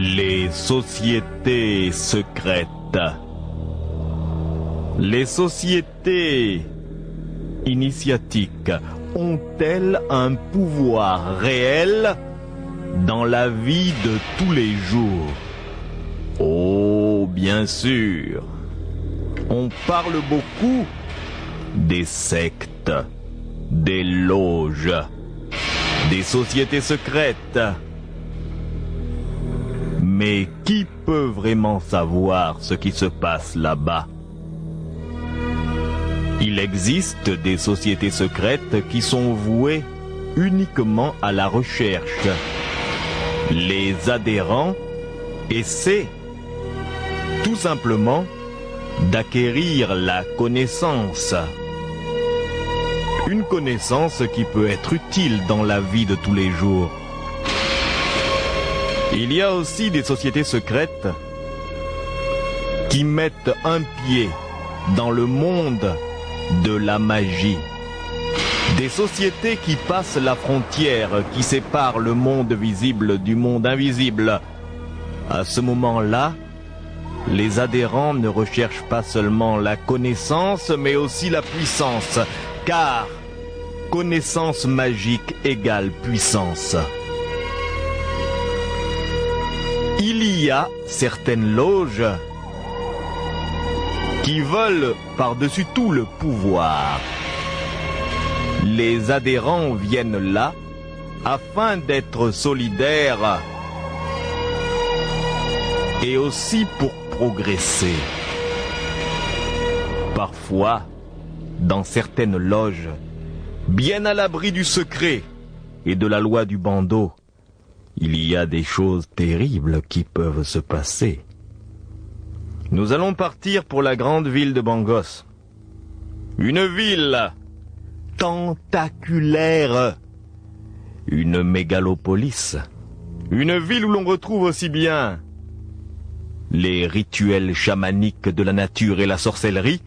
Les sociétés secrètes. Les sociétés initiatiques ont-elles un pouvoir réel dans la vie de tous les jours? Oh, bien sûr. On parle beaucoup des sectes, des loges, des sociétés secrètes. Mais qui peut vraiment savoir ce qui se passe là-bas? Il existe des sociétés secrètes qui sont vouées uniquement à la recherche. Les adhérents essaient tout simplement d'acquérir la connaissance. Une connaissance qui peut être utile dans la vie de tous les jours. Il y a aussi des sociétés secrètes qui mettent un pied dans le monde de la magie. Des sociétés qui passent la frontière qui sépare le monde visible du monde invisible. À ce moment-là, les adhérents ne recherchent pas seulement la connaissance, mais aussi la puissance, car connaissance magique égale puissance. Il y a certaines loges qui veulent par-dessus tout le pouvoir. Les adhérents viennent là afin d'être solidaires et aussi pour progresser. Parfois, dans certaines loges, bien à l'abri du secret et de la loi du bandeau, il y a des choses terribles qui peuvent se passer. Nous allons partir pour la grande ville de Bangos. Une ville tentaculaire. Une mégalopolis. Une ville où l'on retrouve aussi bien les rituels chamaniques de la nature et la sorcellerie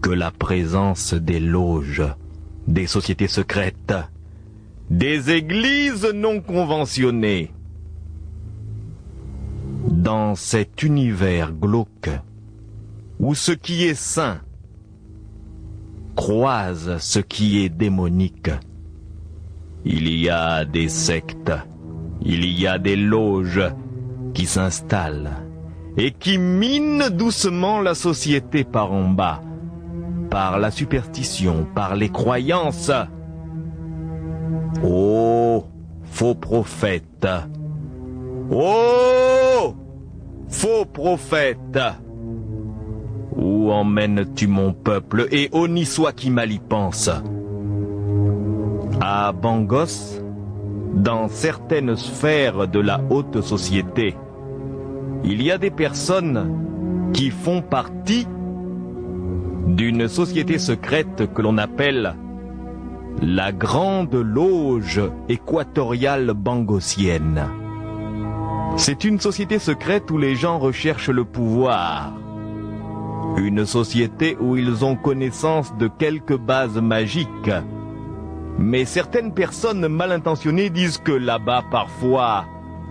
que la présence des loges, des sociétés secrètes, des églises non conventionnées. Dans cet univers glauque, où ce qui est saint croise ce qui est démonique, il y a des sectes, il y a des loges qui s'installent et qui minent doucement la société par en bas, par la superstition, par les croyances. Oh, faux prophète! Oh, faux prophète! Où emmènes-tu mon peuple, et honni soit qui mal y pense? À Bangos, dans certaines sphères de la haute société, il y a des personnes qui font partie d'une société secrète que l'on appelle la Grande Loge équatoriale bangosienne. C'est une société secrète où les gens recherchent le pouvoir. Une société où ils ont connaissance de quelques bases magiques. Mais certaines personnes mal intentionnées disent que là-bas, parfois,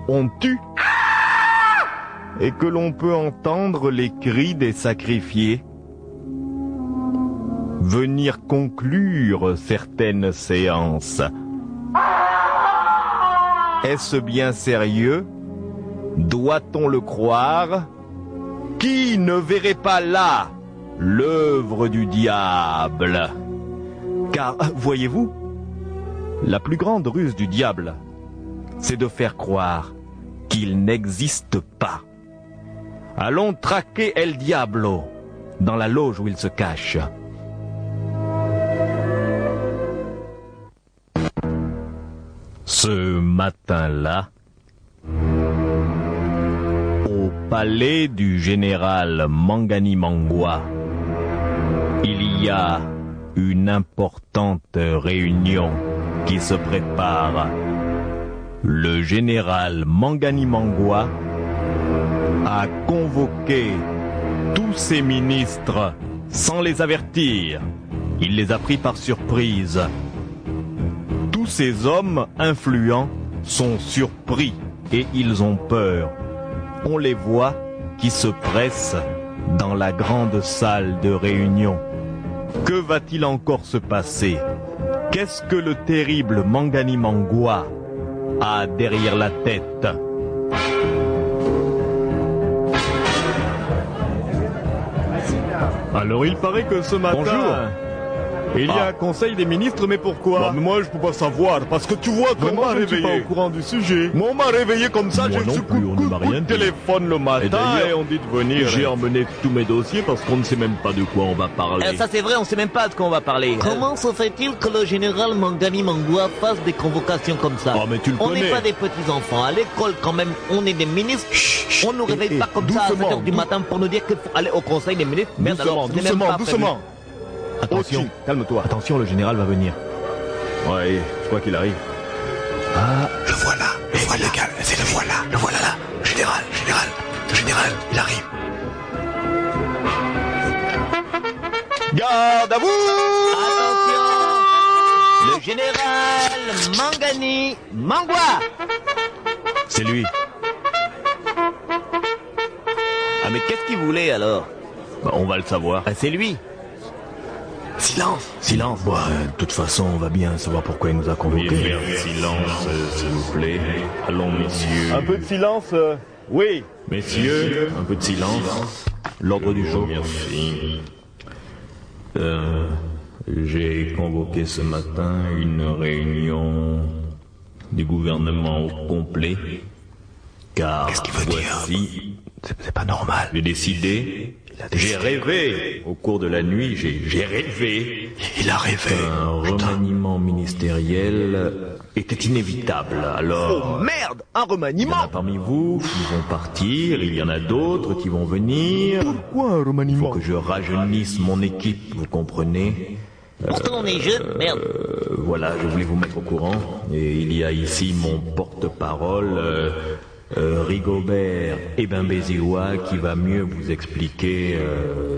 on tue. Et que l'on peut entendre les cris des sacrifiés venir conclure certaines séances. Est-ce bien sérieux? Doit-on le croire? Qui ne verrait pas là l'œuvre du diable? Car, voyez-vous, la plus grande ruse du diable, c'est de faire croire qu'il n'existe pas. Allons traquer El Diablo dans la loge où il se cache. Ce matin-là, au palais du général Mangani Mangwa, il y a une importante réunion qui se prépare. Le général Mangani Mangwa a convoqué tous ses ministres sans les avertir. Il les a pris par surprise. Tous ces hommes influents sont surpris et ils ont peur. On les voit qui se pressent dans la grande salle de réunion. Que va-t-il encore se passer? Qu'est-ce que le terrible Mangani Mangwa a derrière la tête? Alors il paraît que ce matin... Bonjour. Il y a un conseil des ministres, mais pourquoi? Bah, mais moi je peux pas savoir, parce que tu vois qu'on m'a je ne suis pas au réveillé. courant du sujet. Moi on m'a réveillé comme ça, Moi j'ai non reçu plus, on ne m'a coup rien de dit. téléphone le matin d'ailleurs, et on dit de venir. J'ai emmené tous mes dossiers parce qu'on ne sait même pas de quoi on va parler. Ça c'est vrai, on sait même pas de quoi on va parler. Comment se fait-il que le général Mangani Mangwa fasse des convocations comme ça? Oh, mais tu le On connais. n'est pas des petits enfants. À l'école quand même, on est des ministres. On nous réveille pas comme ça à 7 heures du matin pour nous dire qu'il faut aller au conseil des ministres. Merde, alors, ce n'est même pas prévu. Attention, Au-dessus. calme-toi. Attention, le général va venir. Ouais, je crois qu'il arrive. Ah, Le voilà, c'est le voilà là. Le général, il arrive. Garde à vous. Attention, le général Mangani Mangwa. c'est lui. Ah mais qu'est-ce qu'il voulait alors? Bah, on va le savoir. Ah, c'est lui. Silence. Silence. Bon, de toute façon, on va bien savoir pourquoi il nous a convoqués. Silence, s'il vous plaît. Allons, messieurs. Un peu de silence, oui. Messieurs, un peu de silence. L'ordre du jour. Merci. J'ai convoqué ce matin une réunion du gouvernement au complet. Car Qu'est-ce qu'il veut dire? voici, C'est pas normal. j'ai décidé, j'ai rêvé au cours de la nuit, j'ai rêvé. Il a rêvé. Un remaniement ministériel était inévitable. Alors, Merde, un il y en remaniement. a parmi vous qui vont partir, il y en a d'autres qui vont venir. Pourquoi un Il faut remaniement? que je rajeunisse mon équipe, vous comprenez? Pourtant on est jeunes, merde. Voilà, je voulais vous mettre au courant. Et il y a ici mon porte-parole, Rigobert Ebimbeziwa, qui va mieux vous expliquer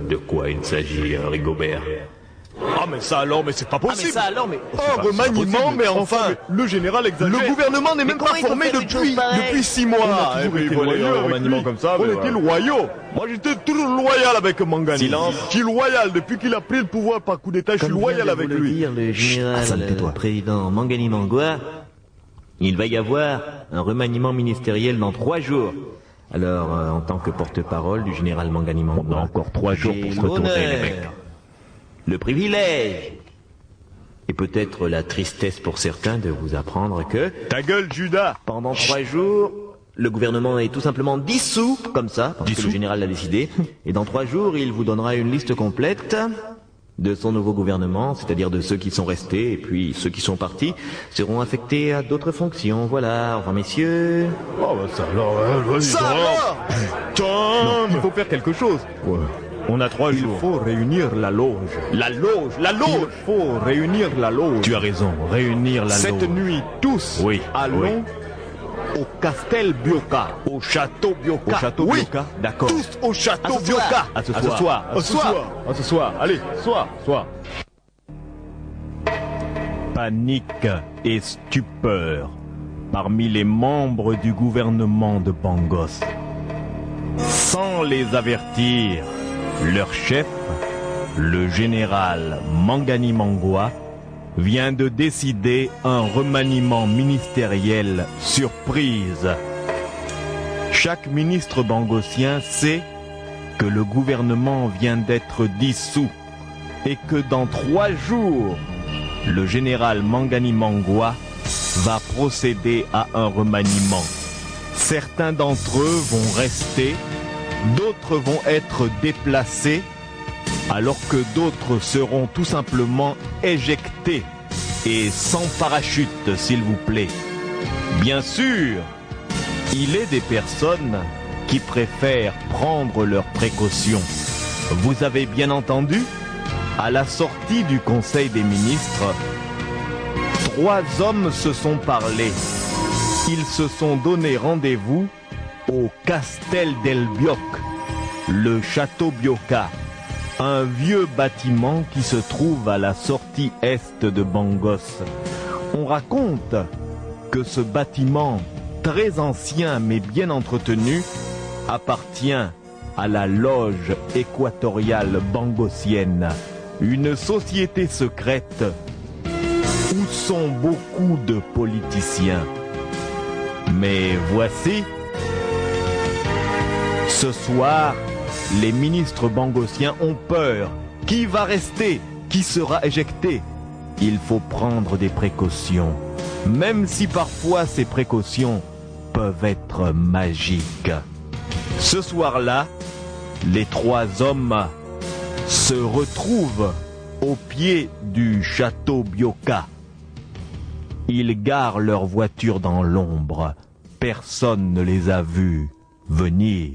de quoi il s'agit, Rigobert. Ah mais ça alors, mais c'est pas Ah mais possible. ça alors, mais... Un remaniement, mais enfin, le général exagère. le gouvernement n'est même comment pas il peut formé faire une chose pareille? depuis 6 mois. On a toujours Et puis été voilà, loyaux, un avec remaniement lui, comme ça, on mais était voilà. loyaux. Moi j'étais toujours loyal avec Mangani. Silence. Je suis loyal depuis qu'il a pris le pouvoir par coup d'état, je suis Comme vient loyal de avec vous le lui. dire le général Hassan, tais-toi. président Mangani Mangwa, il va y avoir un remaniement ministériel dans 3 jours. Alors, en tant que porte-parole du général Mangani Mangwa, On a encore 3 jours pour se retourner, les mecs. le privilège et peut-être la tristesse pour certains de vous apprendre que Ta gueule, Judas. pendant 3 jours, le gouvernement est tout simplement dissous, comme ça, parce que le général l'a décidé. Et dans 3 jours, il vous donnera une liste complète de son nouveau gouvernement, c'est-à-dire de ceux qui sont restés, et puis ceux qui sont partis seront affectés à d'autres fonctions. Voilà, au revoir messieurs. Oh bah ça alors, vas-y. Ça alors Putain. Il faut faire quelque chose. On a 3 jours. Il faut réunir la loge. La loge. Il faut réunir la loge. Tu as raison, réunir la loge. Cette nuit, tous, Oui, allons au Castel Bioka, au château Bioka. Au château Oui, Bioka, d'accord. tous au château À ce soir. Bioka. À ce À soir. À ce soir. À ce soir. Allez, soir. Panique et stupeur parmi les membres du gouvernement de Bangos. Sans les avertir, leur chef, le général Mangani Mangwa, vient de décider un remaniement ministériel surprise. Chaque ministre bangosien sait que le gouvernement vient d'être dissous et que dans 3 jours, le général Mangani Mangwa va procéder à un remaniement. Certains d'entre eux vont rester, d'autres vont être déplacés, alors que d'autres seront tout simplement éjectés et sans parachute, s'il vous plaît. Bien sûr, il est des personnes qui préfèrent prendre leurs précautions. Vous avez bien entendu, à la sortie du Conseil des ministres, 3 hommes se sont parlé. Ils se sont donné rendez-vous au Castel del Bioc, le château Bioka, un vieux bâtiment qui se trouve à la sortie est de Bangos. On raconte que ce bâtiment très ancien mais bien entretenu, appartient à la loge équatoriale bangosienne, une société secrète où sont beaucoup de politiciens. Mais voici, ce soir, les ministres bangosiens ont peur. Qui va rester? Qui sera éjecté? Il faut prendre des précautions, même si parfois ces précautions peuvent être magiques. Ce soir-là, les 3 hommes se retrouvent au pied du château Byoka. Ils garent leur voiture dans l'ombre. Personne ne les a vus venir.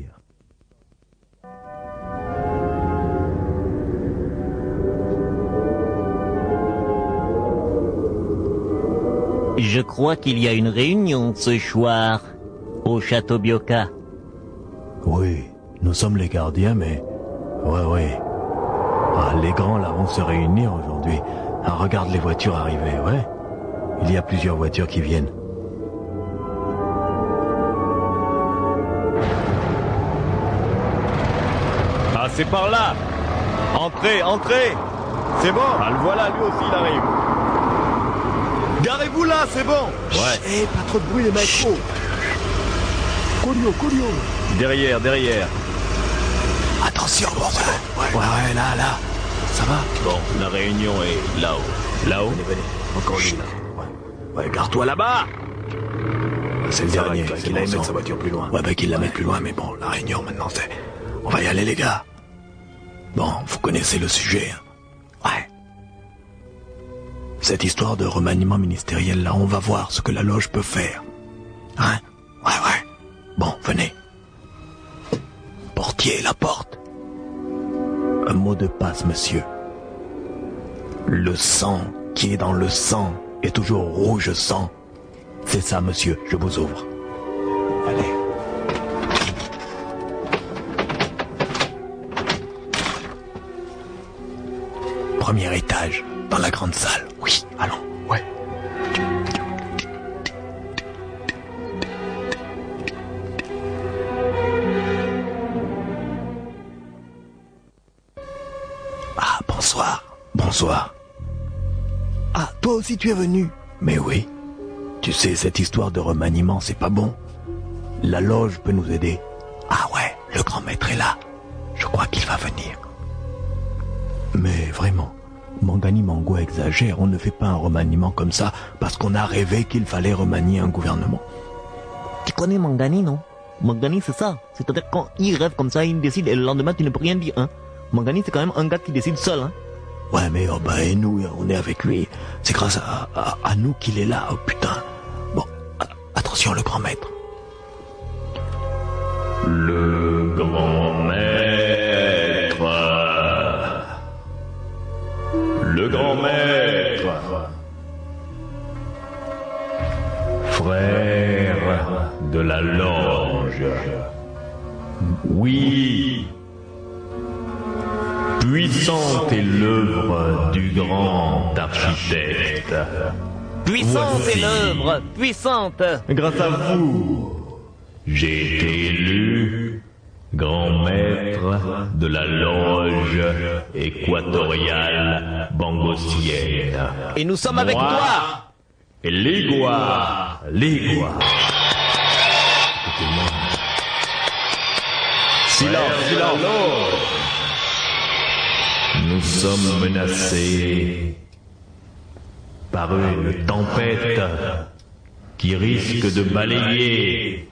Je crois qu'il y a une réunion ce soir au château Byoka. Oui, nous sommes les gardiens, mais... Ouais. Ah, les grands là vont se réunir aujourd'hui. Ah, regarde les voitures arriver, ouais. Il y a plusieurs voitures qui viennent. Ah, c'est par là. Entrez, entrez. C'est bon. Ah, le voilà, lui aussi, il arrive. Garez-vous là, c'est bon. Ouais. Eh, pas trop de bruit, les mecs. Oh. Coolio. Derrière. Attention, bon, ouais, là. Ça va? Bon, la réunion est là-haut. Là-haut? Venez. Encore lui, là. Ouais, garde-toi là-bas. C'est le dernier. Qu'il aille mettre sa voiture plus loin. Ouais, qu'il la mette plus loin, mais bon, la réunion, maintenant, c'est... On va y aller, les gars. Bon, vous connaissez le sujet, hein. Ouais. Cette histoire de remaniement ministériel, là, on va voir ce que la loge peut faire. Hein? Ouais. Bon, venez. Portier, la porte. Un mot de passe, monsieur. Le sang qui est dans le sang est toujours rouge sang. C'est ça, monsieur, je vous ouvre. Allez. Premier étage, dans la grande salle. Oui, allons, ouais. Ah, bonsoir. Ah, toi aussi tu es venu? Mais oui. Tu sais, cette histoire de remaniement, c'est pas bon. La loge peut nous aider. Ah ouais, le grand maître est là. Je crois qu'il va venir. Mais vraiment, Mangani Mangua exagère. On ne fait pas un remaniement comme ça parce qu'on a rêvé qu'il fallait remanier un gouvernement. Tu connais Mangani, non? Mangani, c'est ça. C'est-à-dire quand il rêve comme ça, il décide et le lendemain, tu ne peux rien dire, hein. Mangani, c'est quand même un gars qui décide seul, hein. Ouais, mais et nous, on est avec lui. C'est grâce à nous qu'il est là, oh putain. Bon, attention, le grand maître. Le grand maître. Le grand maître. Frère de la loge. Oui. Puissante est l'œuvre du grand architecte. Puissante est l'œuvre, puissante. Grâce à vous, J'ai été élu grand maître de la loge équatoriale bangosienne. Et nous sommes avec toi. Et l'Igua. silence. Nous sommes menacés par une tempête qui risque de balayer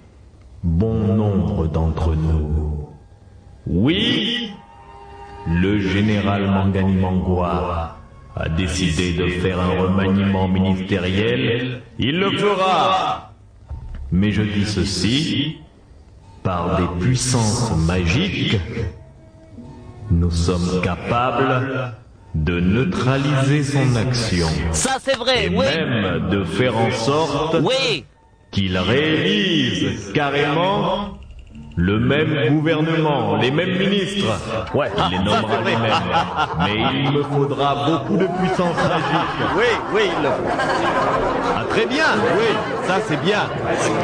bon nombre d'entre nous. Oui, le général Mangani Mangua a décidé de faire un remaniement ministériel. Il le fera. Mais je dis ceci, par des puissances magiques, nous sommes capables de neutraliser son action. Ça c'est vrai, Et oui. même de faire en sorte Oui. qu'il réalise carrément Le même gouvernement, les mêmes ministres. Ouais, il les nommera les mêmes. Mais il me faudra beaucoup de puissance magique. Oui, il le faut. Ah, très bien, oui, ça c'est bien.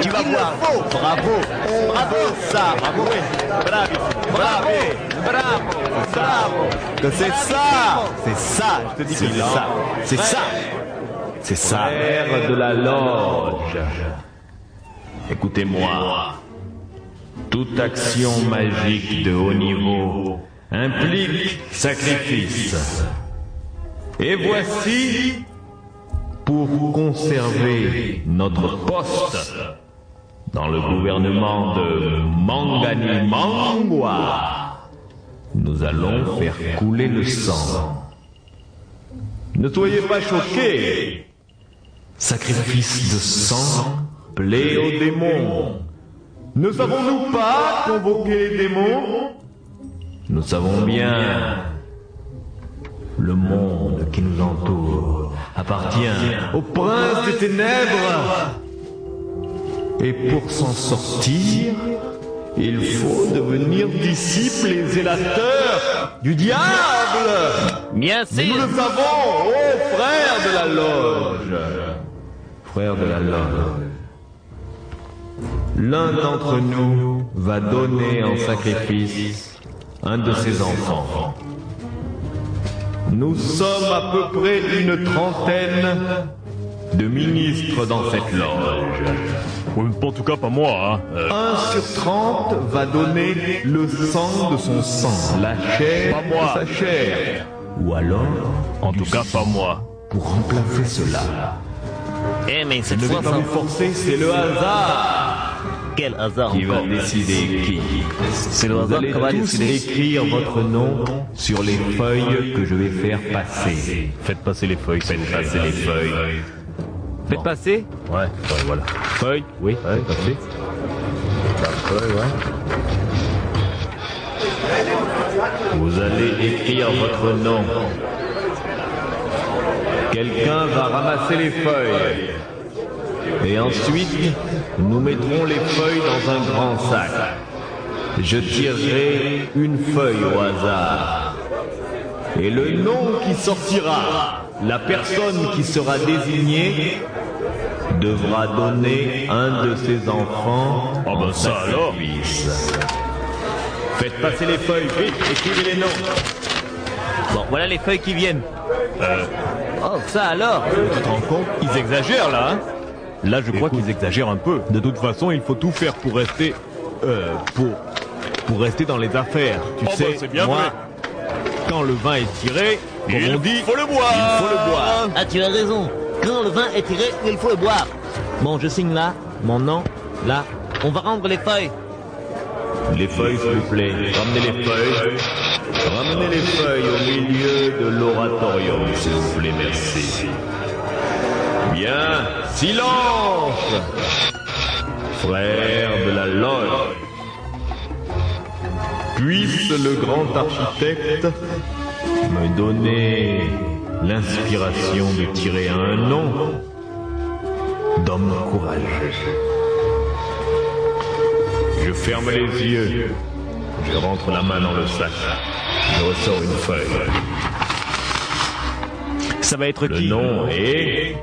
Tu vas voir. Bravo, bravo, ça, bravo, bravo. Que c'est ça, je te dis que c'est ça. C'est ça. Frère de la loge. Écoutez-moi. Toute action magique de haut niveau implique sacrifice. Et voici, pour conserver notre poste dans le gouvernement de Mangani Mangwa, nous allons faire couler le sang. Ne soyez pas choqués. Sacrifice de sang plaît aux démons. Ne savons-nous pas convoquer les démons? Nous savons bien. Le monde qui nous entoure appartient au prince des ténèbres. Et pour s'en sortir, il faut devenir disciple et zélateur du diable. Bien Mais nous sûr. le savons, ô frère de la loge. Frère de la loge. L'un d'entre nous va donner en sacrifice un de ses enfants. Nous sommes à peu près une trentaine de ministres dans cette loge. En tout cas, pas moi, hein. 1 sur 30 va donner le sang de son sang, la chair Pas moi. de sa chair. Ou alors, En tout cas, pas moi. pour remplacer cela. Eh, mais cette Ne vais fois, pas ça... vous forcer, c'est le hasard Quel hasard qui va encore. décider qui. C'est le Vous hasard allez qui va tous décider. écrire votre nom sur les feuilles que je vais faire passer. Faites passer les feuilles. Faites passer les feuilles. Faites passer. Ouais, voilà. Feuilles? Oui, faites passer. Vous allez écrire votre nom. Quelqu'un va ramasser les feuilles. Et ensuite, nous mettrons les feuilles dans un grand sac. Je tirerai une feuille au hasard. Et le nom qui sortira, la personne qui sera désignée, devra donner un de ses enfants Ah ben en ça alors. sacrifice. Faites passer les feuilles, vite, écrivez les noms. Bon, voilà les feuilles qui viennent. Oh, ça alors. Tu te rends compte? Ils exagèrent là, hein. Là, je crois qu'ils exagèrent un peu. De toute façon, il faut tout faire pour rester... Pour rester dans les affaires, tu Oh sais, bah, c'est bien moi, vrai. quand le vin est tiré, comme Il on dit, faut le boire. il faut le boire. Ah, tu as raison. Quand le vin est tiré, il faut le boire. Bon, je signe là, mon nom, là. On va rendre les feuilles. Les feuilles, s'il vous plaît, ramenez les feuilles. Ramenez les feuilles au milieu de l'oratorium, s'il vous plaît, merci. Bien, silence, frères de la loge. Puisse le grand architecte me donner l'inspiration de tirer un nom d'homme courageux. Je ferme les yeux, je rentre la main dans le sac, je ressors une feuille. Ça va être Le qui? nom est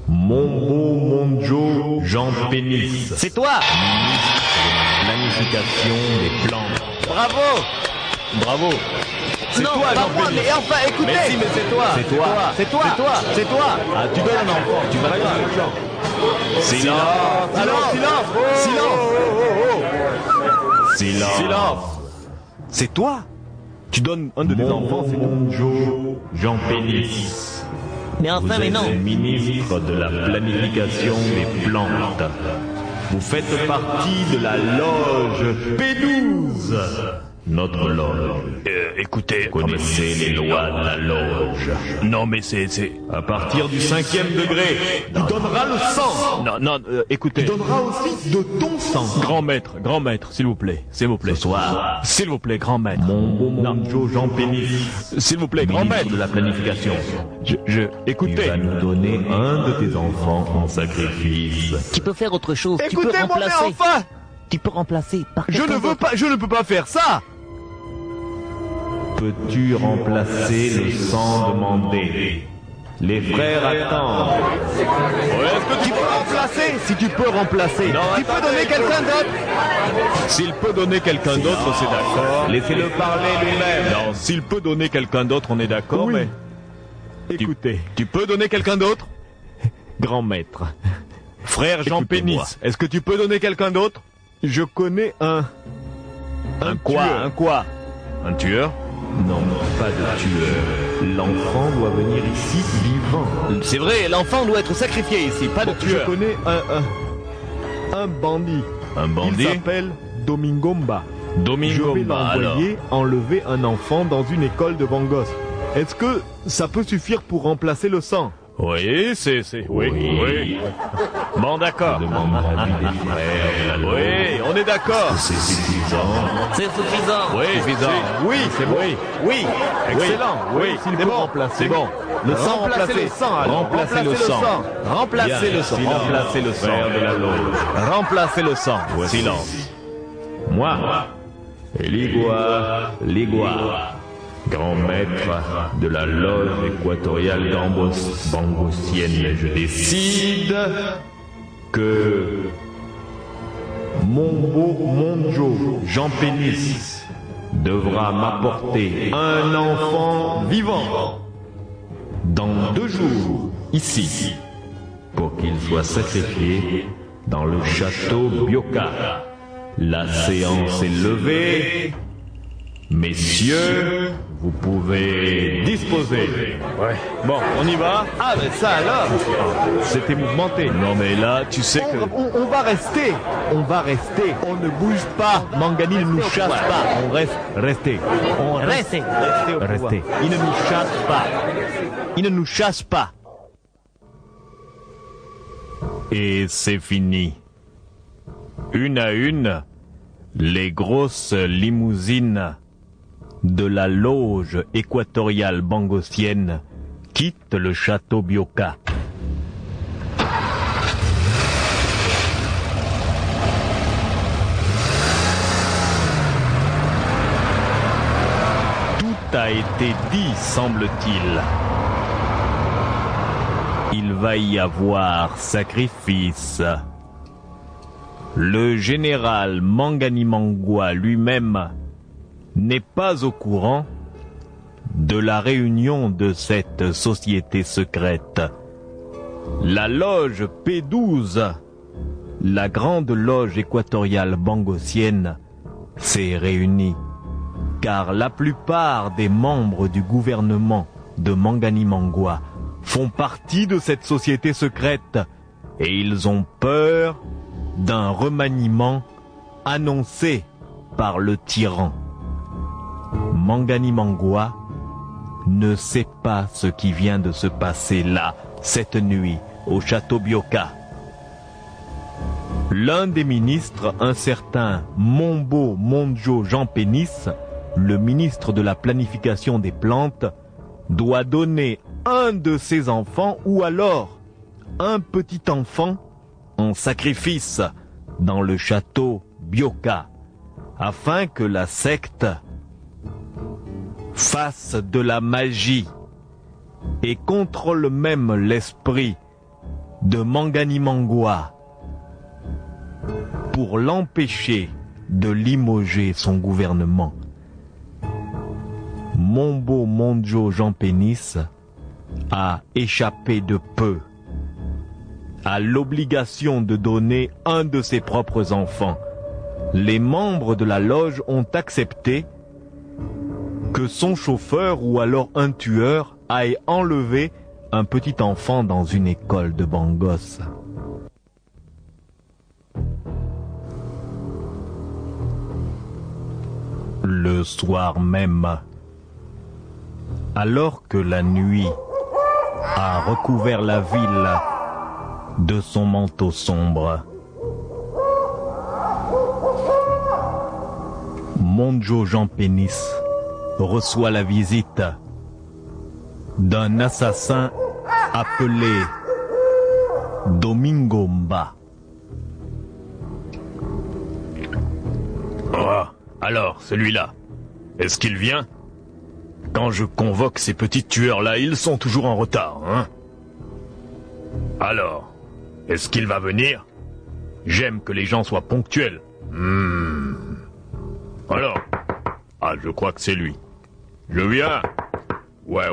Mombo Monjo Jean Pénis. C'est toi. Planification des plans. Bravo. Bravo. C'est Non, toi, pas Jean moi, Pénis. mais enfin, écoutez. Mais si, mais c'est toi. C'est toi. C'est toi. C'est toi. C'est toi. Ah, tu donnes un enfant. Tu vas dans le champ. Silence. Alors, silence. Silence. Silence. C'est toi? Tu donnes un de tes enfants, c'est tout. Monjo Jean Pénis. Mais Vous enfin, mais êtes non. ministre de la planification des plantes. Vous faites partie de la loge P12. Notre loge. Écoutez, Vous connaissez les lois de la loge. non mais c'est... À partir du 5e degré, tu donneras le sang. Non, écoutez. Tu donneras aussi de ton sang. Grand maître, s'il vous plaît, Ce soir, S'il vous plaît, grand maître. mon beau Monjo Jean Pénis, S'il vous plaît, grand ministre maître. de la planification, Tu écoutez, va nous donner un de tes enfants en sacrifice. Tu peux faire autre chose. Tu peux Écoutez-moi, mais remplacer. enfin! Tu peux remplacer par Je quelqu'un d'autre. je ne peux pas faire ça. Peux-tu remplacer le sang demandé? Les frères attendent. Est-ce que tu peux remplacer? Si tu peux remplacer. Non, tu peux donner quelqu'un d'autre? S'il peut donner quelqu'un d'autre, c'est d'accord. Laissez-le parler lui-même. Non, s'il peut donner quelqu'un d'autre, on est d'accord, Oui. mais... Écoutez, Tu peux donner quelqu'un d'autre? grand maître, Frère Jean Écoutez-moi. Pénis, est-ce que tu peux donner quelqu'un d'autre? je connais un quoi? tueur. Un quoi? Un tueur? Non, pas de tueur. L'enfant doit venir ici vivant. C'est vrai, l'enfant doit être sacrifié ici, pas de Je tueur. connais un bandit. Un Il bandit? s'appelle Domingomba. Je vais Domingomba, alors. l'envoyer enlever un enfant dans une école de Bangos. Est-ce que ça peut suffire pour remplacer le sang? Oui, oui. Bon, d'accord. Oui, on est d'accord. C'est suffisant. Oui, suffisant. Oui, c'est bon. Oui, Excellent. Oui, S'il c'est peut bon. remplacer. C'est bon. Le sang, Remplacez remplacez le le sang. alors. Remplacez le sang. Remplacez Bien, le sang. silence. Remplacez le sang. Frère de la loge. Remplacez le sang. Silence. Moi, Ligua, grand maître de la loge équatoriale bangosienne, je décide que Monjo Jean Pénis devra m'apporter un enfant vivant dans 2 jours ici pour qu'il soit sacrifié dans le château Bioka. La séance est levée. Messieurs, vous pouvez disposer. ouais. Bon, on y va. Ah, mais ça alors, c'était mouvementé. Non, mais là, tu sais que... On va rester. On va rester. On ne bouge pas. Mangani ne nous chasse pas. On reste. Restez. On reste. Restez. Restez au pouvoir. Restez. Il ne nous chasse pas. Il ne nous chasse pas. Et c'est fini. Une à une, les grosses limousines de la loge équatoriale bangosienne quittent le château Bioka. Tout a été dit, semble-t-il. Il va y avoir sacrifice. Le général Mangani Mangwa lui-même n'est pas au courant de la réunion de cette société secrète. La loge P12, la grande loge équatoriale bangosienne, s'est réunie, car la plupart des membres du gouvernement de Mangani Mangwa font partie de cette société secrète et ils ont peur d'un remaniement annoncé par le tyran. Mangani Mangwa ne sait pas ce qui vient de se passer là, cette nuit, au château Bioka. L'un des ministres, un certain Mombo Monjo Jean Pénis, le ministre de la planification des plantes, doit donner un de ses enfants ou alors un petit enfant en sacrifice dans le château Bioka, afin que la secte fasse de la magie et contrôle même l'esprit de Mangani Mangwa pour l'empêcher de limoger son gouvernement. Mombo Monjo Jean Pénis a échappé de peu à l'obligation de donner un de ses propres enfants. Les membres de la loge ont accepté que son chauffeur ou alors un tueur aille enlever un petit enfant dans une école de Bangos. Le soir même, alors que la nuit a recouvert la ville de son manteau sombre, Monjo Jean Pénis reçoit la visite d'un assassin appelé Domingomba. Oh, alors, celui-là, est-ce qu'il vient? Quand je convoque ces petits tueurs-là, ils sont toujours en retard, hein? Alors, est-ce qu'il va venir? J'aime que les gens soient ponctuels. Alors? Ah, je crois que c'est lui. Je viens. Ouais.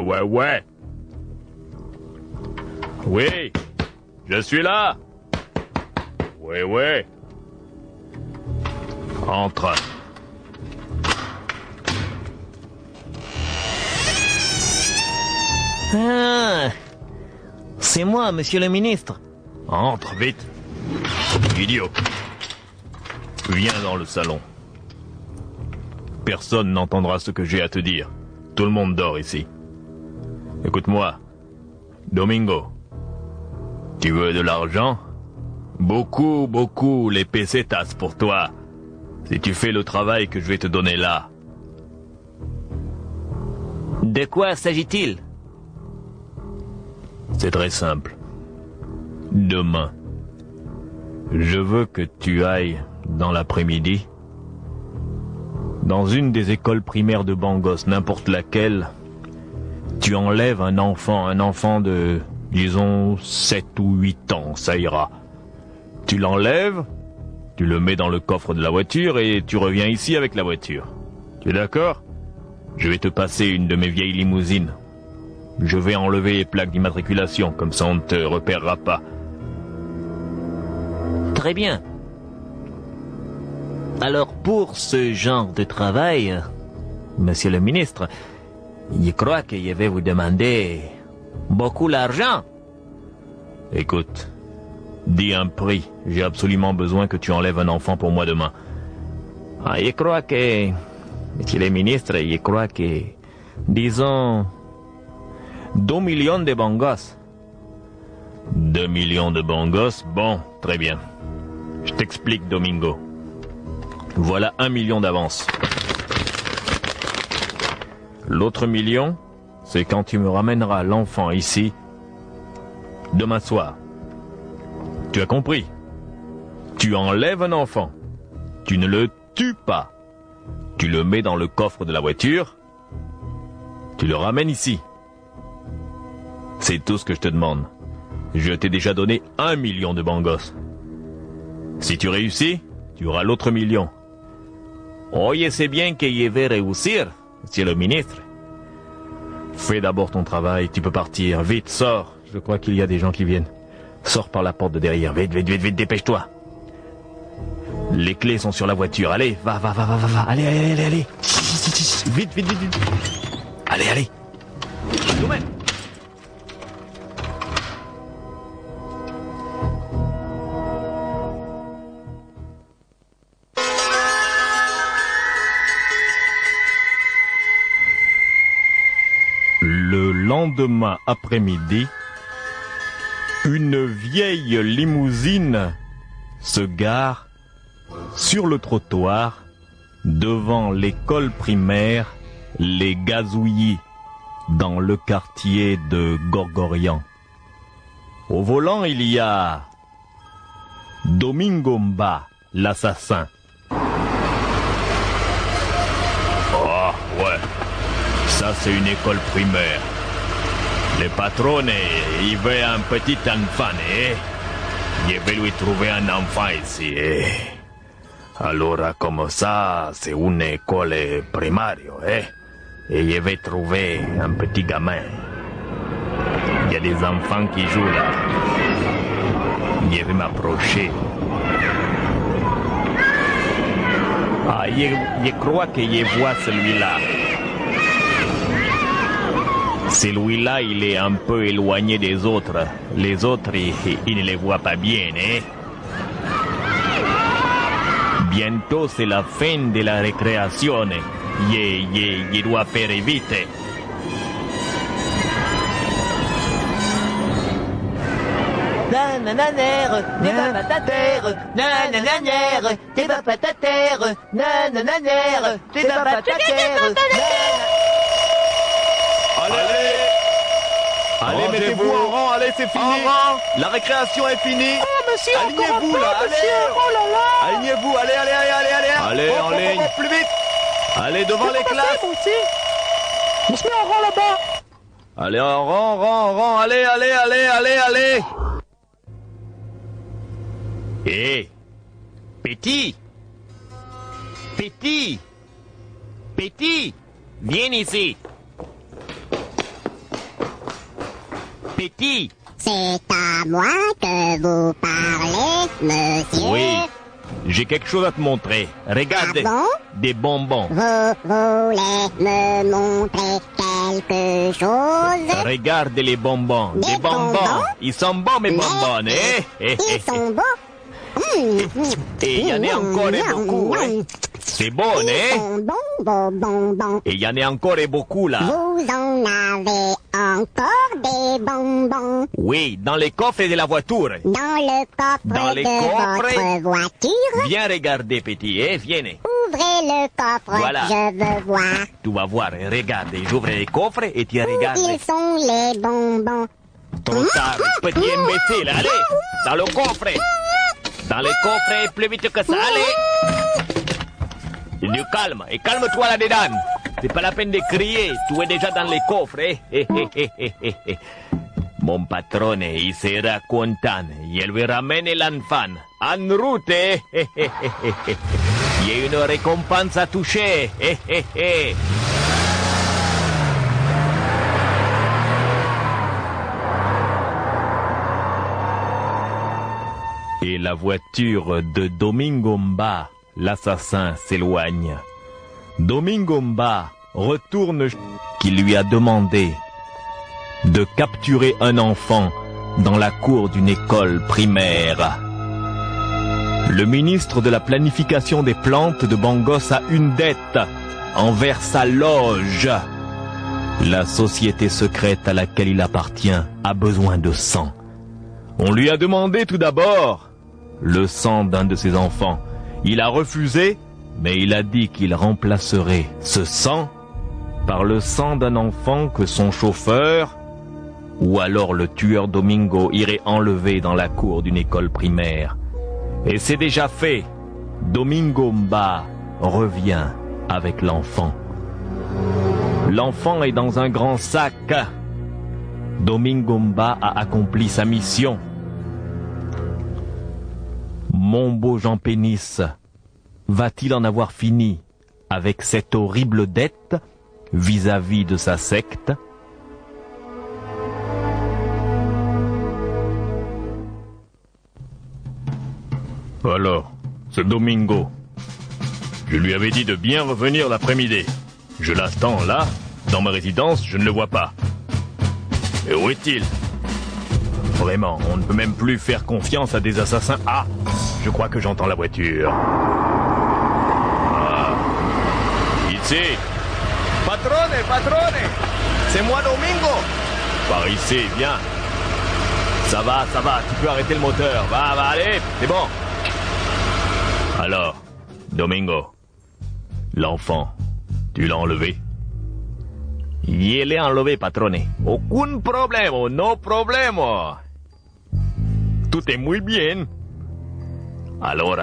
Oui, je suis là. Oui. Entre. Ah, c'est moi, monsieur le ministre. Entre, vite. Idiot. Viens dans le salon. Personne n'entendra ce que j'ai à te dire. Tout le monde dort ici. Écoute-moi. Domingo. Tu veux de l'argent? Beaucoup, les pesetas pour toi. Si tu fais le travail que je vais te donner là. De quoi s'agit-il? C'est très simple. Demain, je veux que tu ailles, dans l'après-midi, dans une des écoles primaires de Bangos, n'importe laquelle, tu enlèves un enfant de, disons, 7 ou 8 ans, ça ira. Tu l'enlèves, tu le mets dans le coffre de la voiture et tu reviens ici avec la voiture. Tu es d'accord? Je vais te passer une de mes vieilles limousines. Je vais enlever les plaques d'immatriculation, comme ça on ne te repérera pas. Très bien. Alors pour ce genre de travail, monsieur le ministre, je crois que je vais vous demander beaucoup d'argent. Écoute, dis un prix. J'ai absolument besoin que tu enlèves un enfant pour moi demain. Ah, je crois que, monsieur le ministre, je crois que, disons, 2 millions de bangos. 2 millions de bangos? Bon, très bien. Je t'explique, Domingo. Voilà 1 million d'avance. L'autre million, c'est quand tu me ramèneras l'enfant ici, demain soir. Tu as compris? Tu enlèves un enfant. Tu ne le tues pas. Tu le mets dans le coffre de la voiture. Tu le ramènes ici. C'est tout ce que je te demande. Je t'ai déjà donné 1 million de bangos. Si tu réussis, tu auras l'autre million. Oye, c'est bien que je vais réussir, monsieur le ministre. Fais d'abord ton travail, tu peux partir. Vite, sors. Je crois qu'il y a des gens qui viennent. Sors par la porte de derrière. Vite, dépêche-toi. Les clés sont sur la voiture. Allez, va. Allez. Vite. Allez. Nous-mêmes. Le lendemain après-midi, une vieille limousine se gare sur le trottoir devant l'école primaire Les Gazouillis dans le quartier de Gorgorian. Au volant, il y a Domingo Mba, l'assassin. Oh, ouais. Ça, c'est une école primaire. Le patron, il veut un petit enfant, Je vais lui trouver un enfant ici, Alors, comme ça, c'est une école primaire, Et je vais trouver un petit gamin. Il y a des enfants qui jouent là. Je vais m'approcher. Ah, je crois que je vois celui-là. Celui-là, il est un peu éloigné des autres. Les autres, ils ne les voient pas bien, Bientôt, c'est la fin de la récréation. Je dois faire vite. Nananère, t'es pas patatère, nananère, t'es pas patatère, nananère, t'es pas patatère. Allez, mettez-vous en rang, allez, c'est fini. La récréation est finie. Monsieur, alignez-vous là, allez. Oh là là. Alignez-vous, allez. Allez, en ligne. plus vite. Allez devant les classes. On se met en rang là-bas. Allez, en rang, allez. Hé, Petit, viens ici. Petit. C'est à moi que vous parlez, monsieur. Oui, j'ai quelque chose à te montrer. Regarde, Ah bon? des bonbons. Vous voulez me montrer quelque chose? Regarde les bonbons. Des bonbons? Ils sont bons, mes bonbons, hein? Ils sont beaux. Et il y en a encore et beaucoup, hein? C'est bon, Ils hein? sont bons, vos bonbons. Et il y en a encore et beaucoup, là. Vous en avez encore des bonbons Oui, dans les coffres de la voiture. dans le coffre Dans les de coffres? votre voiture. Viens regarder, petit, hein? Viens. Ouvrez le coffre, Voilà. je veux voir Tu vas voir, regarde. J'ouvre les coffres et tu où regardes. ils sont les bonbons. Trop tard, petit imbécile. Allez, dans le coffre. Dans les coffres, plus vite que ça. Allez. Du calme. Et calme-toi là-dedans. C'est pas la peine de crier. Tu es déjà dans les coffres. Mon patron, il sera content. Il lui ramène l'enfant. En route. Il y a une récompense à toucher. Et la voiture de Domingo Mba, l'assassin, s'éloigne. Domingo Mba retourne qui lui a demandé de capturer un enfant dans la cour d'une école primaire. Le ministre de la planification des plantes de Bangos a une dette envers sa loge. La société secrète à laquelle il appartient a besoin de sang. On lui a demandé tout d'abord le sang d'un de ses enfants. Il a refusé, mais il a dit qu'il remplacerait ce sang par le sang d'un enfant que son chauffeur ou alors le tueur Domingo irait enlever dans la cour d'une école primaire. Et c'est déjà fait. Domingo Mba revient avec l'enfant. L'enfant est dans un grand sac. Domingo Mba a accompli sa mission. Mon beau Jean Pénis, va-t-il en avoir fini avec cette horrible dette vis-à-vis de sa secte? Alors, ce Domingo, je lui avais dit de bien revenir l'après-midi. Je l'attends là, dans ma résidence, je ne le vois pas. Et où est-il? Vraiment, on ne peut même plus faire confiance à des assassins. Ah, je crois que j'entends la voiture. Ah, ici. Patrone, c'est moi Domingo. Par ici, viens. Ça va, tu peux arrêter le moteur. Va, allez, c'est bon. Alors, Domingo, l'enfant, tu l'as enlevé? Il est enlevé, patrone. Aucun problème, no problème. Tout est muy bien. Alors,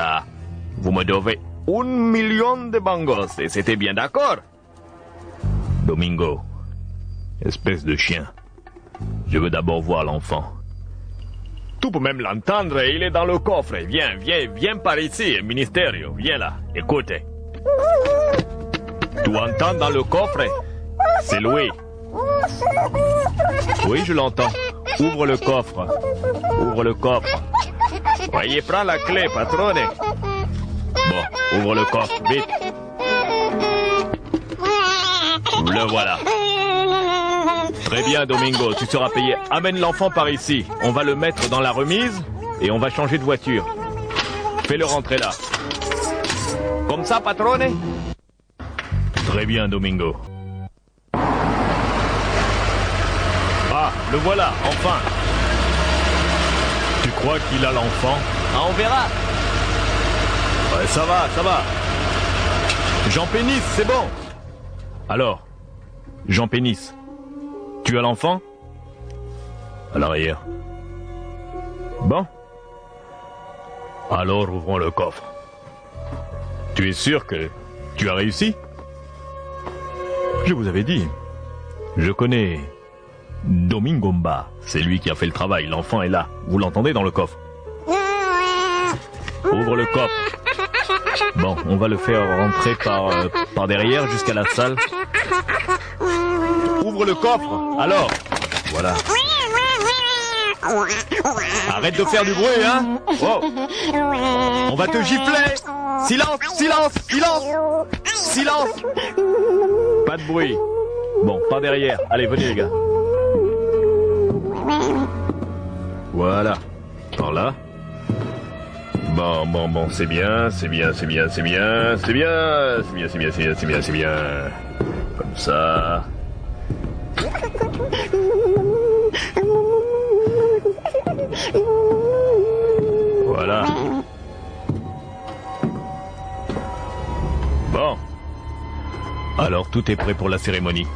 vous me devez 1 million de bangos, et c'était bien d'accord. Domingo, espèce de chien, je veux d'abord voir l'enfant. Tu peux même l'entendre, il est dans le coffre. Viens par ici, ministério, viens là, écoute. Tu entends dans le coffre? C'est lui. Oui, je l'entends. Ouvre le coffre. Voyez, prends la clé, patrone. Bon, ouvre le coffre, vite. Le voilà. Très bien, Domingo, tu seras payé. Amène l'enfant par ici. On va le mettre dans la remise et on va changer de voiture. Fais-le rentrer là. Comme ça, patrone? Très bien, Domingo. Ah, le voilà, enfin. Tu crois qu'il a l'enfant? Ah, on verra. Ouais, ça va. Jean Pénis, c'est bon. Alors, Jean Pénis, tu as l'enfant? À l'arrière. Bon. Alors ouvrons le coffre. Tu es sûr que Tu as réussi? Je vous avais dit. Je connais Domingomba. C'est lui qui a fait le travail. L'enfant est là. Vous l'entendez dans le coffre? Ouvre le coffre. Bon, on va le faire rentrer par derrière jusqu'à la salle. Ouvre le coffre. Alors, voilà. Arrête de faire du bruit, hein? Oh. On va te gifler. Silence, silence, silence. Silence. Pas de bruit. Bon, pas derrière. Allez, venez les gars. Voilà. Par là. Bon, c'est bien. Comme ça. Voilà. Bon. Alors tout est prêt pour la cérémonie.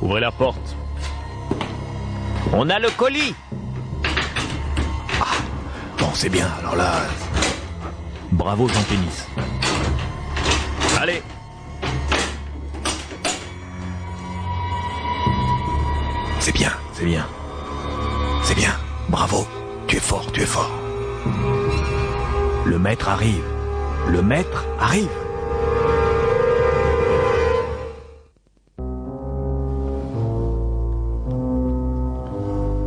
Ouvrez la porte. On a le colis. Bon, c'est bien, alors là... Bravo Jean Pénis. Allez. C'est bien, c'est bien. C'est bien, bravo. Tu es fort, tu es fort. Le maître arrive. Le maître arrive.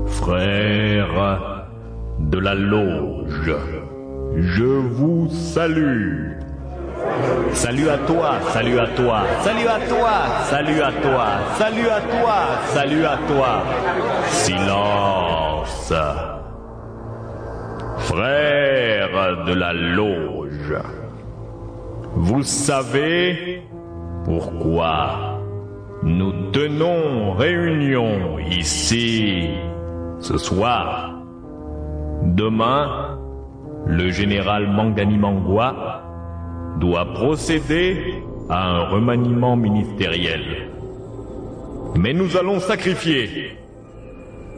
Frères de la loge, je vous salue. Salut à toi, salut à toi, salut à toi, salut à toi, salut à toi, salut à toi. Silence. Frères de la loge, vous savez pourquoi nous tenons réunion ici ce soir. Demain, le général Mangani Mangwa doit procéder à un remaniement ministériel. Mais nous allons sacrifier.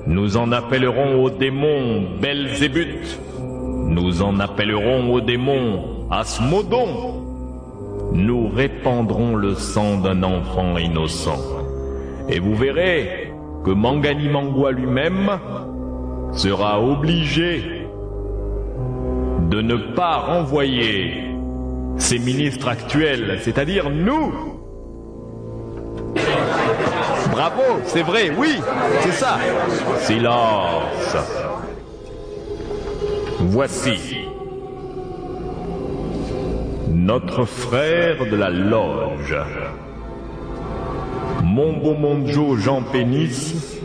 Nous en appellerons au démon Belzébuth. Nous en appellerons au démon Asmodon. Nous répandrons le sang d'un enfant innocent. Et vous verrez que Mangani Mangwa lui-même sera obligé de ne pas renvoyer ses ministres actuels, c'est-à-dire nous. Bravo, c'est vrai, oui, c'est ça. Silence. Voici notre frère de la loge, Mombo Monjo Jean Pénis,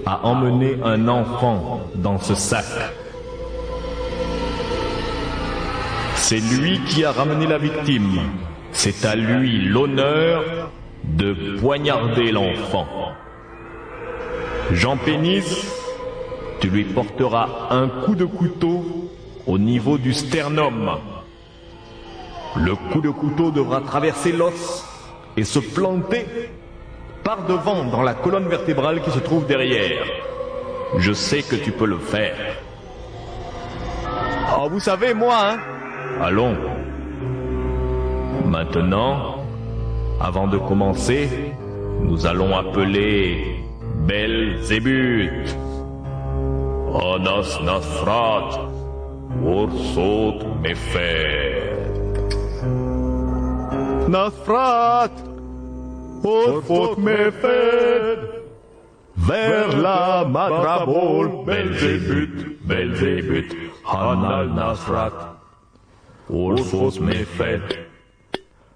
a emmené un enfant dans ce sac. C'est lui qui a ramené la victime. C'est à lui l'honneur de poignarder l'enfant. Jean Pénis, tu lui porteras un coup de couteau au niveau du sternum. Le coup de couteau devra traverser l'os et se planter par devant dans la colonne vertébrale qui se trouve derrière. Je sais que tu peux le faire. Oh, vous savez, moi, hein. Allons. Maintenant, avant de commencer, nous allons appeler Belzébuth. Onos Nosfrat, Ursot Mephet. Nosfrat, Ursot Mephet. Vers la Matrabol, Belzébuth, Belzébuth, Hanal Nosfrat. Ursot Mephet.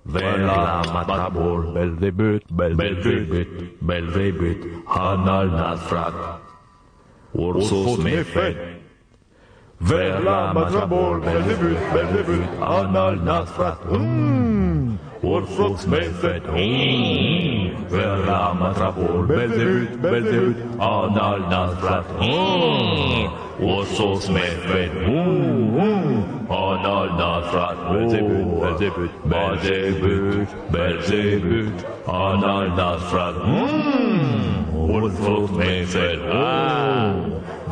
Vers la Matrabol, Belzébuth, Belzébuth, Belzébuth, Hanal Nosfrat. Ursot Mephet. Vers la Matrabol, Belzébuth, Belzébuth, Hanal Nosfrat. Ursot Mephet. Vers la Matrabol, Belzébuth, Belzébuth, Hanal Nosfrat. Ursot Mephet. Hanal Nosfrat. Belzébuth, Belzébuth, Belzébuth, Belzébuth, Hanal Nosfrat. Ursot Mephet.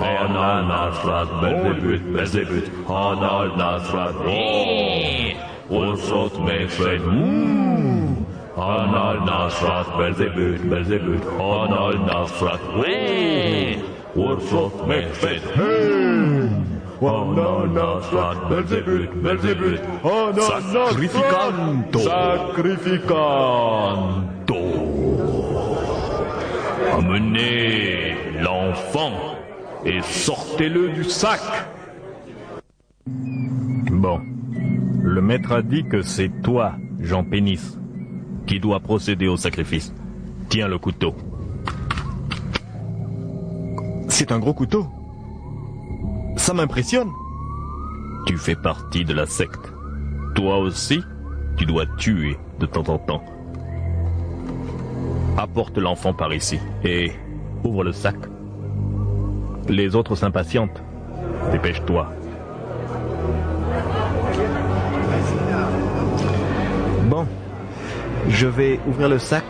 Hanal Nasrat Belzebut Belzebut Hanal Nasrat Ursot Mefred Hanal Nasrat Belzebut Belzebut Hanal Nasrat Ursot Mefred Hanal Nasrat Belzebut Belzebut Hanal Sacrificanto Sacrificanto. Amenez l'enfant et sortez-le du sac. Bon, le maître a dit que c'est toi, Jean Pénis, qui dois procéder au sacrifice. Tiens le couteau. C'est un gros couteau. Ça m'impressionne. Tu fais partie de la secte. Toi aussi, tu dois tuer de temps en temps. Apporte l'enfant par ici et ouvre le sac. Les autres s'impatientent. Dépêche-toi. Bon, je vais ouvrir le sac.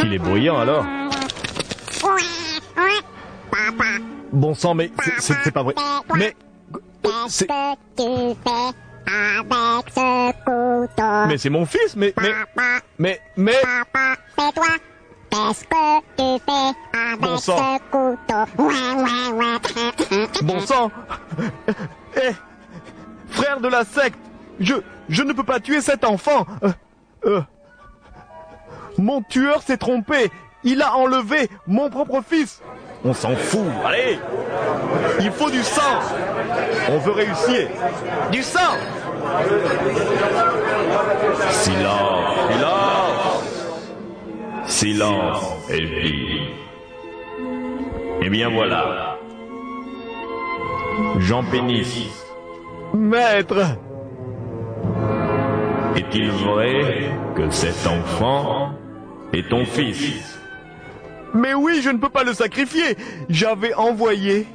Il est bruyant alors. Bon sang, mais c'est pas vrai. Mais Qu'est-ce que tu fais avec ce couteau? mais c'est mon fils, mais Papa, c'est toi. Qu'est-ce que tu fais avec Bon sang. ce couteau? bon sang. Eh, frère de la secte, je ne peux pas tuer cet enfant. Mon tueur s'est trompé. Il a enlevé mon propre fils. On s'en fout. Allez, il faut du sang. On veut réussir. Du sang. Silence, silence. Silence, Elvie. Eh bien voilà. Jean Pénis, Maître. est-il vrai que cet enfant est ton fils? Mais oui, je ne peux pas le sacrifier. J'avais envoyé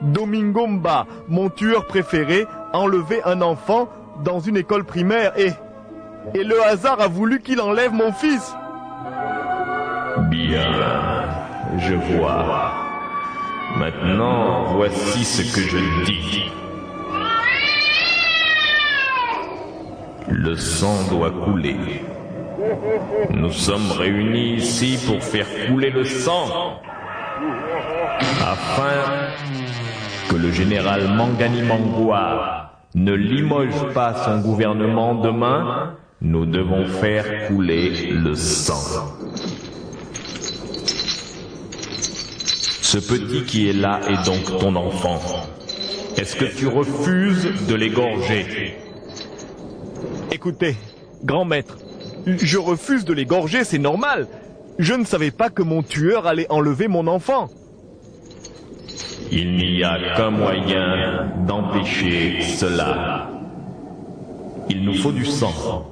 Domingo Mba, mon tueur préféré, enlever un enfant dans une école primaire et le hasard a voulu qu'il enlève mon fils. Bien, je vois. Maintenant, voici ce que je dis. Le sang doit couler. Nous sommes réunis ici pour faire couler le sang, afin que le général Mangani Mangwa ne limoge pas son gouvernement demain. Nous devons faire couler le sang. Ce petit qui est là est donc ton enfant. Est-ce que tu refuses de l'égorger? Écoutez, grand maître, je refuse de l'égorger, c'est normal. Je ne savais pas que mon tueur allait enlever mon enfant. Il n'y a qu'un moyen d'empêcher cela. Il nous faut du sang.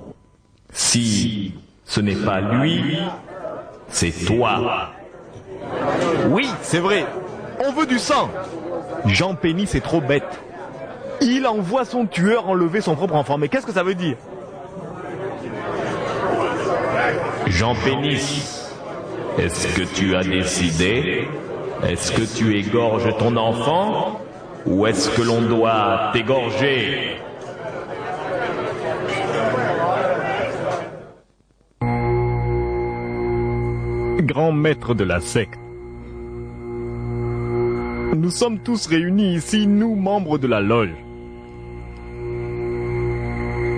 Si ce n'est pas lui, c'est toi. Oui, c'est vrai. On veut du sang. Jean Pénis est trop bête. Il envoie son tueur enlever son propre enfant. Mais qu'est-ce que ça veut dire? Jean Pénis, est-ce que tu as décidé? Est-ce que tu égorges ton enfant? Ou est-ce que l'on doit t'égorger? Grand maître de la secte. Nous sommes tous réunis ici, nous, membres de la loge.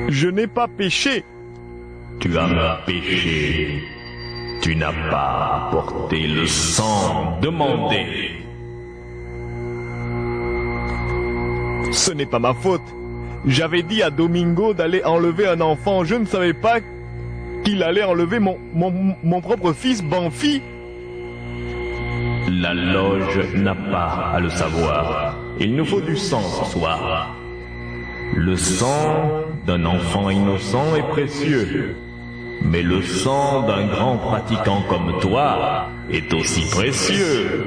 Je n'ai pas péché. Tu as péché. Tu n'as pas apporté le sang demandé. Ce n'est pas ma faute. J'avais dit à Domingo d'aller enlever un enfant. Je ne savais pas qu'il allait enlever mon propre fils, Banfi. La loge n'a pas à le savoir. Il nous faut du sang ce soir. Le sang d'un enfant innocent est précieux. Mais le sang d'un grand pratiquant comme toi est aussi précieux.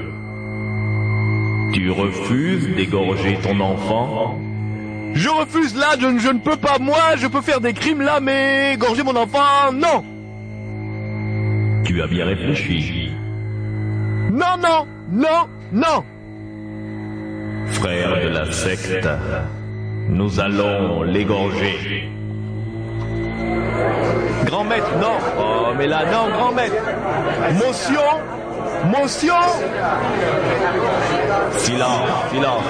Tu refuses d'égorger ton enfant? Je refuse là, je ne peux pas. Moi, je peux faire des crimes là, mais égorger mon enfant, non. Tu as bien réfléchi. Non, non, non, non. Frère de la secte, nous allons l'égorger. Grand maître, non. Oh, mais là, non, grand maître. Motion. Silence, silence.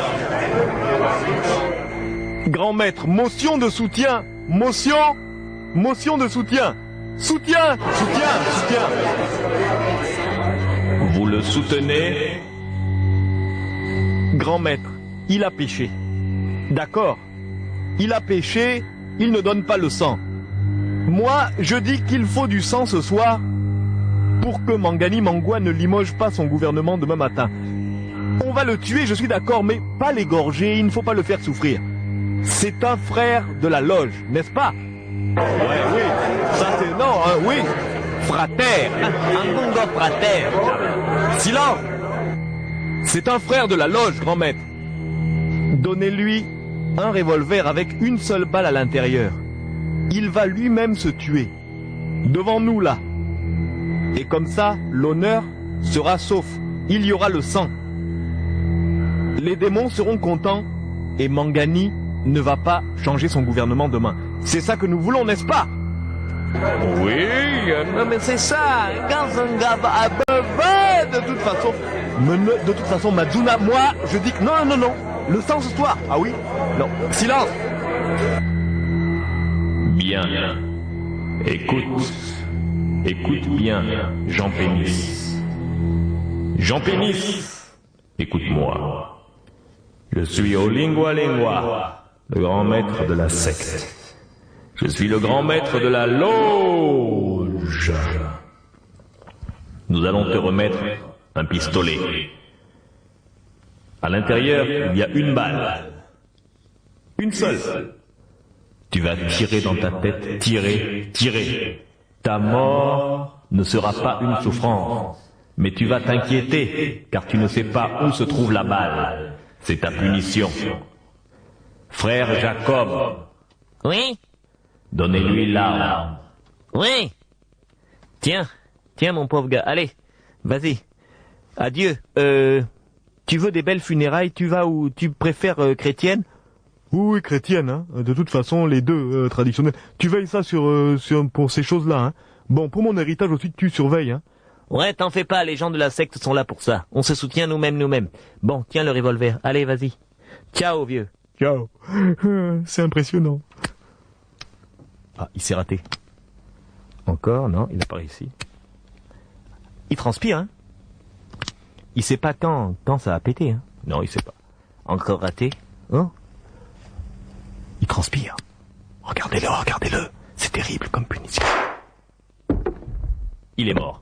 Grand maître, motion de soutien. Motion de soutien. Soutien. Vous le soutenez? Grand maître, il a péché. D'accord. Il a péché, il ne donne pas le sang. Moi, je dis qu'il faut du sang ce soir pour que Mangani Mangwa ne limoge pas son gouvernement demain matin. On va le tuer, je suis d'accord, mais pas l'égorger, il ne faut pas le faire souffrir. C'est un frère de la loge, n'est-ce pas? Ouais, oui, ça c'est... Non, hein, oui. Frater, un bongo frater. Silence. C'est un frère de la loge, grand maître. Donnez-lui un revolver avec une seule balle à l'intérieur. Il va lui-même se tuer. Devant nous, là. Et comme ça, l'honneur sera sauf. Il y aura le sang. Les démons seront contents et Mangani ne va pas changer son gouvernement demain. C'est ça que nous voulons, n'est-ce pas? Oui, non mais c'est ça. De toute façon, Mazuna, moi, je dis que non. Le sang ce soir. Ah oui? Non. Silence. Bien. Écoute bien, Jean Pénis. Jean Pénis, écoute-moi. Je suis au Lingua, le grand maître de la secte. Je suis le grand maître de la loge. Nous allons te remettre un pistolet. À l'intérieur, il y a une balle. Une seule. Tu vas tirer dans ta tête, tirer. Ta mort ne sera pas une souffrance, mais tu vas t'inquiéter, car tu ne sais pas où se trouve la balle. C'est ta punition. Frère Jacob. Oui? Donnez-lui l'arme. Oui. Tiens, mon pauvre gars, allez, vas-y. Adieu. Tu veux des belles funérailles, tu vas où tu préfères chrétienne? Oui, chrétienne, hein. De toute façon, les deux traditionnels. Tu veilles ça pour ces choses-là, hein. Bon, pour mon héritage aussi, tu surveilles, hein. Ouais, t'en fais pas, les gens de la secte sont là pour ça. On se soutient nous-mêmes. Bon, tiens le revolver, allez, vas-y. Ciao, vieux. Ciao. C'est impressionnant. Ah, il s'est raté. Encore, non, il n'a pas réussi. Il transpire, hein. Il sait pas quand ça a pété, hein. Non, il sait pas. Encore raté? Hein? Il transpire. Regardez-le. C'est terrible comme punition. Il est mort.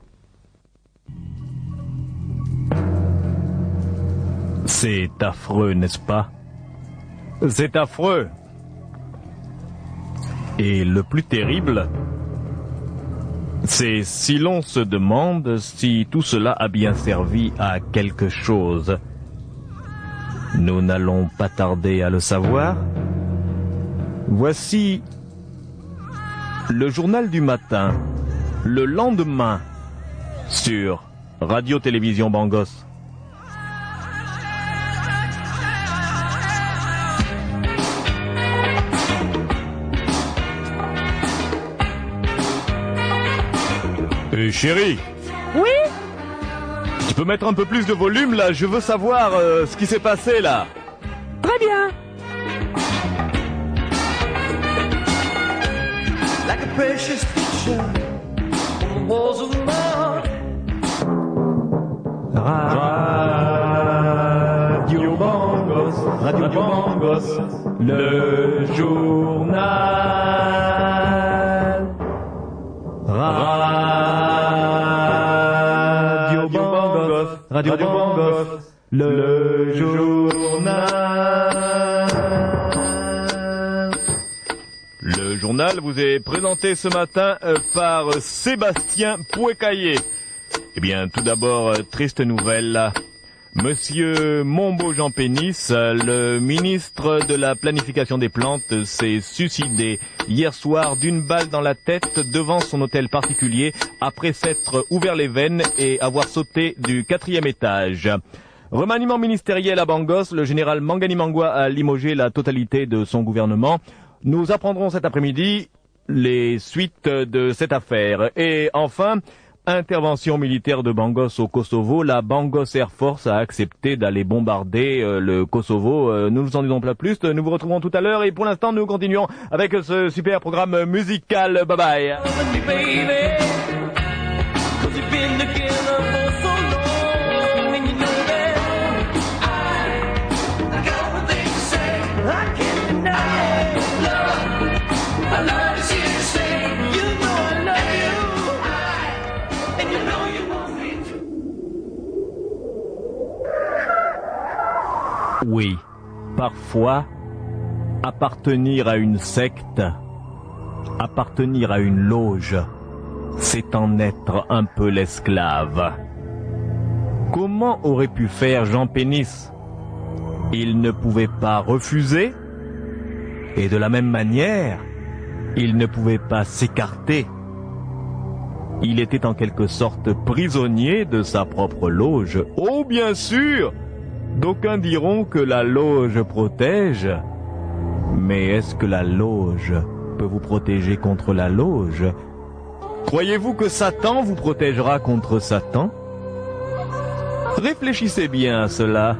C'est affreux, n'est-ce pas? C'est affreux. Et le plus terrible, c'est si l'on se demande si tout cela a bien servi à quelque chose. Nous n'allons pas tarder à le savoir. Voici le journal du matin, le lendemain, sur Radio-Télévision Bangos. Chérie. Oui? Tu peux mettre un peu plus de volume là, je veux savoir ce qui s'est passé là. Très bien. Like a precious picture on the walls of love. Radio Bangos, le journal. Radio Bangos, le journal. Le journal vous est présenté ce matin par Sébastien Pouécaillé. Eh bien, tout d'abord, triste nouvelle. Monsieur Mombo Jean Pénis, le ministre de la planification des plantes, s'est suicidé hier soir d'une balle dans la tête devant son hôtel particulier après s'être ouvert les veines et avoir sauté du 4e étage. Remaniement ministériel à Bangos, le général Mangani Mangwa a limogé la totalité de son gouvernement. Nous apprendrons cet après-midi les suites de cette affaire. Et enfin, intervention militaire de Bangos au Kosovo. La Bangos Air Force a accepté d'aller bombarder le Kosovo. Nous ne vous en disons pas plus. Nous vous retrouverons tout à l'heure. Et pour l'instant, nous continuons avec ce super programme musical. Bye bye. Oui, parfois, appartenir à une secte, appartenir à une loge, c'est en être un peu l'esclave. Comment aurait pu faire Jean Pénis? Il ne pouvait pas refuser, et de la même manière, il ne pouvait pas s'écarter. Il était en quelque sorte prisonnier de sa propre loge. Oh, bien sûr! D'aucuns diront que la loge protège. Mais est-ce que la loge peut vous protéger contre la loge? Croyez-vous que Satan vous protégera contre Satan? Réfléchissez bien à cela.